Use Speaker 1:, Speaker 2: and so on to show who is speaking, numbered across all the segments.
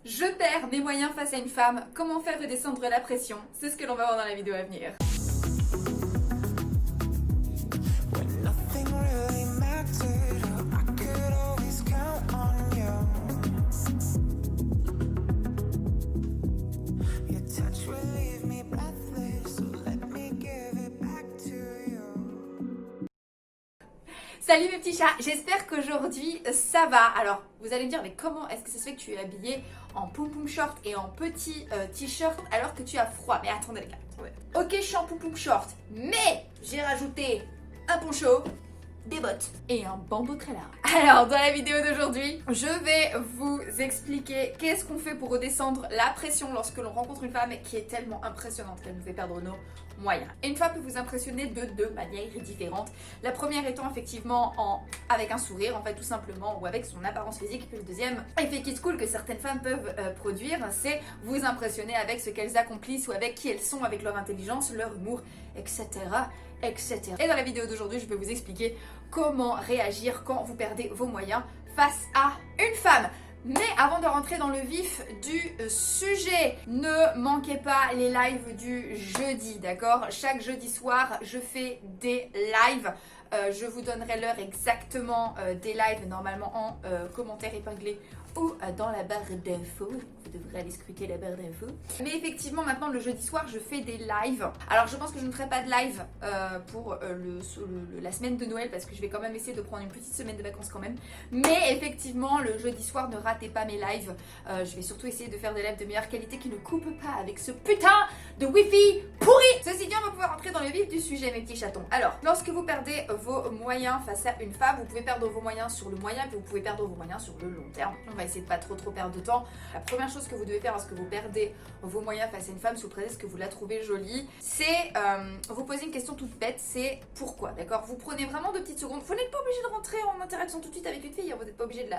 Speaker 1: Je perds mes moyens face à une femme, comment faire redescendre la pression? C'est ce que l'on va voir dans la vidéo à venir.
Speaker 2: When nothing really mattered, I could always count on you. Your touch will leave me breathless, so let me give it back to you.
Speaker 1: Salut mes petits chats, j'espère qu'aujourd'hui ça va. Alors vous allez me dire mais comment est-ce que ça se fait que tu es habillée en poum poum short et en petit t-shirt alors que tu as froid? Mais attendez les gars, attendez. Ok, je suis en poum poum short, mais j'ai rajouté un poncho, des bottes et un bandeau très large. Alors dans la vidéo d'aujourd'hui, je vais vous expliquer qu'est-ce qu'on fait pour redescendre la pression lorsque l'on rencontre une femme qui est tellement impressionnante qu'elle nous fait perdre nos moyens. Et une femme peut vous impressionner de deux manières différentes. La première étant effectivement avec un sourire, en fait tout simplement, ou avec son apparence physique. Puis le deuxième effet qui se cool que certaines femmes peuvent produire, c'est vous impressionner avec ce qu'elles accomplissent ou avec qui elles sont, avec leur intelligence, leur humour, etc. etc. Et dans la vidéo d'aujourd'hui, je vais vous expliquer comment réagir quand vous perdez vos moyens face à une femme. Mais avant de rentrer dans le vif du sujet, ne manquez pas les lives du jeudi, d'accord? Chaque jeudi soir, je fais des lives. Je vous donnerai l'heure exactement des lives, normalement en commentaire épinglé ou dans la barre d'infos. Vous devrez aller scruter la barre d'infos. Mais effectivement, maintenant le jeudi soir, je fais des lives. Alors je pense que je ne ferai pas de live pour la semaine de Noël parce que je vais quand même essayer de prendre une petite semaine de vacances quand même. Mais effectivement, le jeudi soir, ne ratez pas mes lives. Je vais surtout essayer de faire des lives de meilleure qualité qui ne coupent pas avec ce putain de wifi pourri. Ceci dit, on va pouvoir entrer dans le vif du sujet, mes petits chatons. Alors, lorsque vous perdez vos moyens face à une femme, vous pouvez perdre vos moyens sur le moyen, puis vous pouvez perdre vos moyens sur le long terme. On va essayer de pas trop perdre de temps. La première chose que vous devez faire lorsque vous perdez vos moyens face à une femme, sous prétexte que vous la trouvez jolie, c'est vous poser une question toute bête, c'est pourquoi, d'accord? Vous prenez vraiment 2 petites secondes. Vous n'êtes pas obligé de rentrer en interaction tout de suite avec une fille, vous n'êtes pas obligé de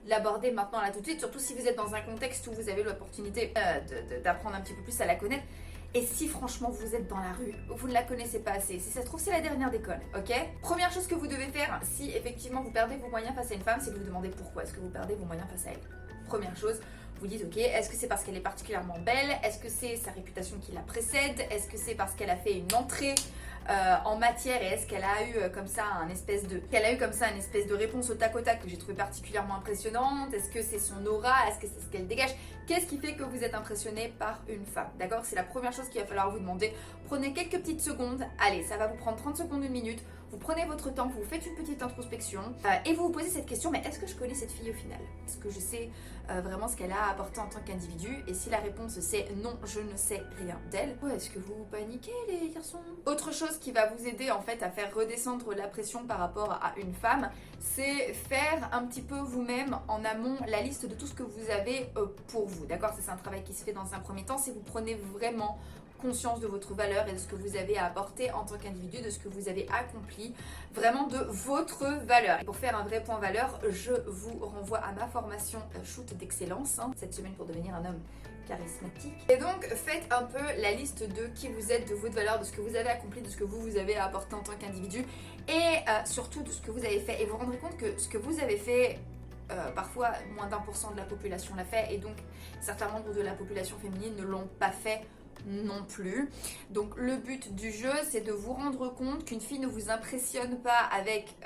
Speaker 1: l'aborder maintenant là tout de suite, surtout si vous êtes dans un contexte où vous avez l'opportunité d'apprendre un petit peu plus à la connaître. Et si franchement vous êtes dans la rue, vous ne la connaissez pas assez, si ça se trouve c'est la dernière d'école, ok? Première chose que vous devez faire si effectivement vous perdez vos moyens face à une femme, c'est de vous demander pourquoi est-ce que vous perdez vos moyens face à elle. Première chose, vous dites ok, est-ce que c'est parce qu'elle est particulièrement belle? Est-ce que c'est sa réputation qui la précède? Est-ce que c'est parce qu'elle a fait une entrée en matière et est-ce qu'elle a eu comme ça une espèce de réponse au tac que j'ai trouvé particulièrement impressionnante? Est-ce que c'est son aura? Est-ce que c'est ce qu'elle dégage? Qu'est-ce qui fait que vous êtes impressionné par une femme? D'accord? C'est la première chose qu'il va falloir vous demander. Prenez quelques petites secondes. Allez, ça va vous prendre 30 secondes, 1 minute. Vous prenez votre temps, vous faites une petite introspection et vous vous posez cette question, mais est-ce que je connais cette fille au final? Est-ce que je sais vraiment ce qu'elle a apporté en tant qu'individu? Et si la réponse c'est non, je ne sais rien d'elle, est-ce que vous paniquez les garçons? Autre chose qui va vous aider en fait à faire redescendre la pression par rapport à une femme, c'est faire un petit peu vous-même en amont la liste de tout ce que vous avez pour vous, d'accord? Ça c'est un travail qui se fait dans un premier temps, si vous prenez vraiment conscience de votre valeur et de ce que vous avez à apporter en tant qu'individu, de ce que vous avez accompli, vraiment de votre valeur. Et pour faire un vrai point valeur, je vous renvoie à ma formation Shoot d'excellence, cette semaine pour devenir un homme charismatique. Et donc faites un peu la liste de qui vous êtes, de votre valeur, de ce que vous avez accompli, de ce que vous avez à apporter en tant qu'individu et surtout de ce que vous avez fait. Et vous vous rendrez compte que ce que vous avez fait, parfois moins d'1% de la population l'a fait et donc certains membres de la population féminine ne l'ont pas fait non plus. Donc le but du jeu, c'est de vous rendre compte qu'une fille ne vous impressionne pas avec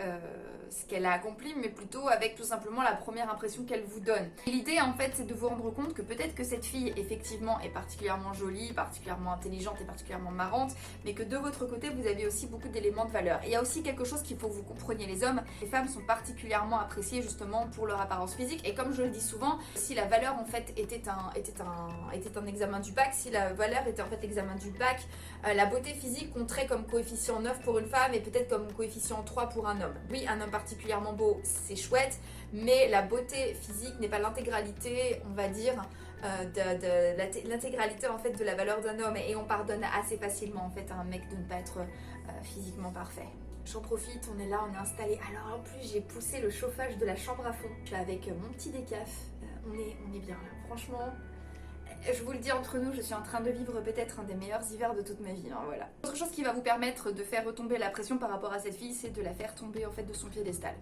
Speaker 1: ce qu'elle a accompli, mais plutôt avec tout simplement la première impression qu'elle vous donne. L'idée en fait, c'est de vous rendre compte que peut-être que cette fille effectivement est particulièrement jolie, particulièrement intelligente et particulièrement marrante, mais que de votre côté vous avez aussi beaucoup d'éléments de valeur. Et il y a aussi quelque chose qu'il faut que vous compreniez, les hommes, les femmes sont particulièrement appréciées justement pour leur apparence physique, et comme je le dis souvent, si la valeur en fait était un examen du bac, si la valeur était en fait l'examen du bac, la beauté physique compterait comme coefficient 9 pour une femme et peut-être comme coefficient 3 pour un homme. Oui, un homme particulièrement beau, c'est chouette, mais la beauté physique n'est pas l'intégralité, on va dire, l'intégralité en fait de la valeur d'un homme, et on pardonne assez facilement en fait à un mec de ne pas être physiquement parfait. J'en profite, on est là, on est installé. Alors en plus j'ai poussé le chauffage de la chambre à fond. Je suis avec mon petit décaf, on est bien là. Franchement, je vous le dis entre nous, je suis en train de vivre peut-être un des meilleurs hivers de toute ma vie, hein, voilà. Autre chose qui va vous permettre de faire retomber la pression par rapport à cette fille, c'est de la faire tomber en fait de son piédestal.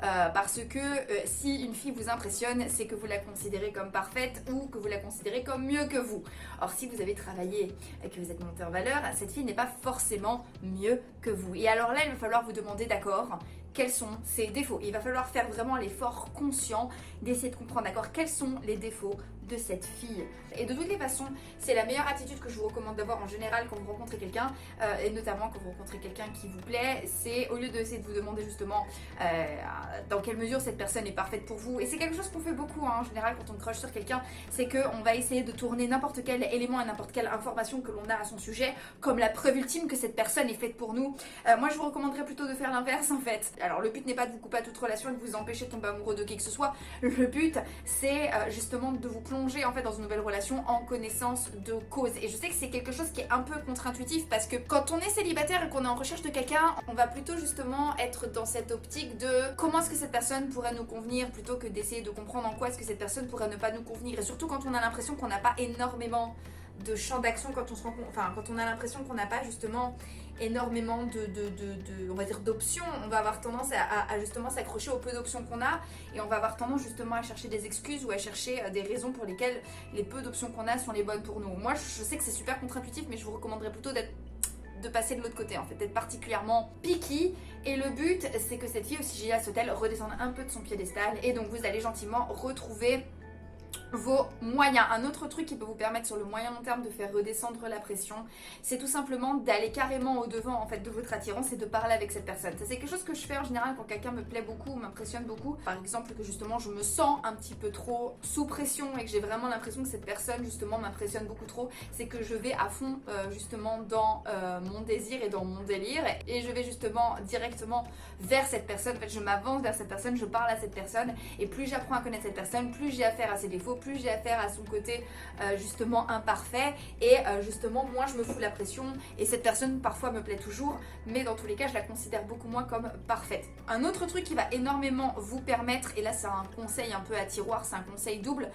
Speaker 1: Parce que si une fille vous impressionne, c'est que vous la considérez comme parfaite ou que vous la considérez comme mieux que vous. Or si vous avez travaillé et que vous êtes monté en valeur, cette fille n'est pas forcément mieux que vous. Et alors là, il va falloir vous demander, d'accord, quels sont ses défauts. Il va falloir faire vraiment l'effort conscient d'essayer de comprendre, d'accord, quels sont les défauts de cette fille. Et de toutes les façons, c'est la meilleure attitude que je vous recommande d'avoir en général quand vous rencontrez quelqu'un, et notamment quand vous rencontrez quelqu'un qui vous plaît, c'est au lieu d'essayer de vous demander justement dans quelle mesure cette personne est parfaite pour vous, et c'est quelque chose qu'on fait beaucoup hein, en général quand on crush sur quelqu'un, c'est qu'on va essayer de tourner n'importe quel élément et n'importe quelle information que l'on a à son sujet comme la preuve ultime que cette personne est faite pour nous. Moi je vous recommanderais plutôt de faire l'inverse en fait. Alors le but n'est pas de vous couper à toute relation et de vous empêcher de tomber amoureux de qui que ce soit, le but c'est justement de vous plonger en fait dans une nouvelle relation en connaissance de cause. Et je sais que c'est quelque chose qui est un peu contre-intuitif parce que quand on est célibataire et qu'on est en recherche de quelqu'un, on va plutôt justement être dans cette optique de comment est-ce que cette personne pourrait nous convenir plutôt que d'essayer de comprendre en quoi est-ce que cette personne pourrait ne pas nous convenir. Et surtout quand on a l'impression qu'on n'a pas énormément de champ d'action, quand on se rend compte, enfin quand on a l'impression qu'on n'a pas justement énormément on va dire d'options, on va avoir tendance à justement s'accrocher au peu d'options qu'on a et on va avoir tendance justement à chercher des excuses ou à chercher des raisons pour lesquelles les peu d'options qu'on a sont les bonnes pour nous. Moi je sais que c'est super contre-intuitif mais je vous recommanderais plutôt de passer de l'autre côté en fait, d'être particulièrement picky, et le but c'est que cette fille aussi Gila Sautel redescende un peu de son piédestal et donc vous allez gentiment retrouver vos moyens. Un autre truc qui peut vous permettre sur le moyen long terme de faire redescendre la pression, c'est tout simplement d'aller carrément au devant en fait de votre attirance et de parler avec cette personne. Ça c'est quelque chose que je fais en général quand quelqu'un me plaît beaucoup ou m'impressionne beaucoup. Par exemple que justement je me sens un petit peu trop sous pression et que j'ai vraiment l'impression que cette personne justement m'impressionne beaucoup trop, c'est que je vais à fond justement dans mon désir et dans mon délire et je vais justement directement vers cette personne. En fait je m'avance vers cette personne, je parle à cette personne et plus j'apprends à connaître cette personne, plus j'ai affaire à ses défauts, plus j'ai affaire à son côté justement imparfait et justement moins je me fous la pression et cette personne parfois me plaît toujours mais dans tous les cas je la considère beaucoup moins comme parfaite. Un autre truc qui va énormément vous permettre, et là c'est un conseil un peu à tiroir, c'est un conseil double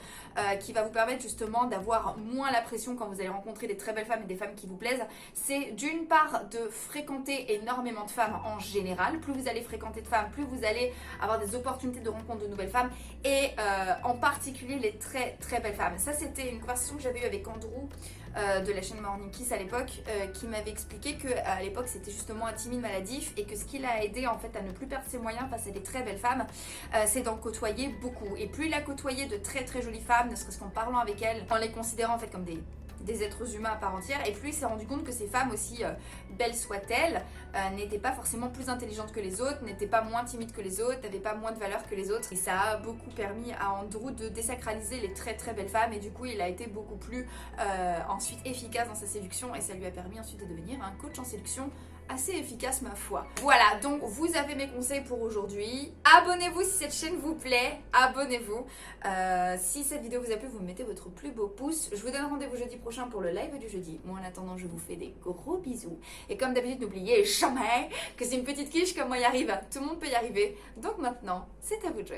Speaker 1: qui va vous permettre justement d'avoir moins la pression quand vous allez rencontrer des très belles femmes et des femmes qui vous plaisent, c'est d'une part de fréquenter énormément de femmes en général. Plus vous allez fréquenter de femmes, plus vous allez avoir des opportunités de rencontre de nouvelles femmes et en particulier les très belles femmes. Ça c'était une conversation que j'avais eue avec Andrew de la chaîne Morning Kiss à l'époque qui m'avait expliqué qu'à l'époque c'était justement un timide maladif et que ce qui l'a aidé en fait à ne plus perdre ses moyens face à des très belles femmes c'est d'en côtoyer beaucoup, et plus il a côtoyé de très jolies femmes, ne serait-ce qu'en parlant avec elles, en les considérant en fait comme des êtres humains à part entière, et plus il s'est rendu compte que ces femmes aussi belles soient-elles n'étaient pas forcément plus intelligentes que les autres, n'étaient pas moins timides que les autres, n'avaient pas moins de valeur que les autres, et ça a beaucoup permis à Andrew de désacraliser les très belles femmes et du coup il a été beaucoup plus ensuite efficace dans sa séduction et ça lui a permis ensuite de devenir un coach en séduction assez efficace ma foi. Voilà, donc vous avez mes conseils pour aujourd'hui. Abonnez-vous si cette chaîne vous plaît, abonnez-vous. Si cette vidéo vous a plu, vous mettez votre plus beau pouce. Je vous donne rendez-vous jeudi prochain pour le live du jeudi. Moi en attendant, je vous fais des gros bisous. Et comme d'habitude, n'oubliez jamais que c'est une petite quiche comme moi y arrive. Tout le monde peut y arriver. Donc maintenant, c'est à vous de jouer.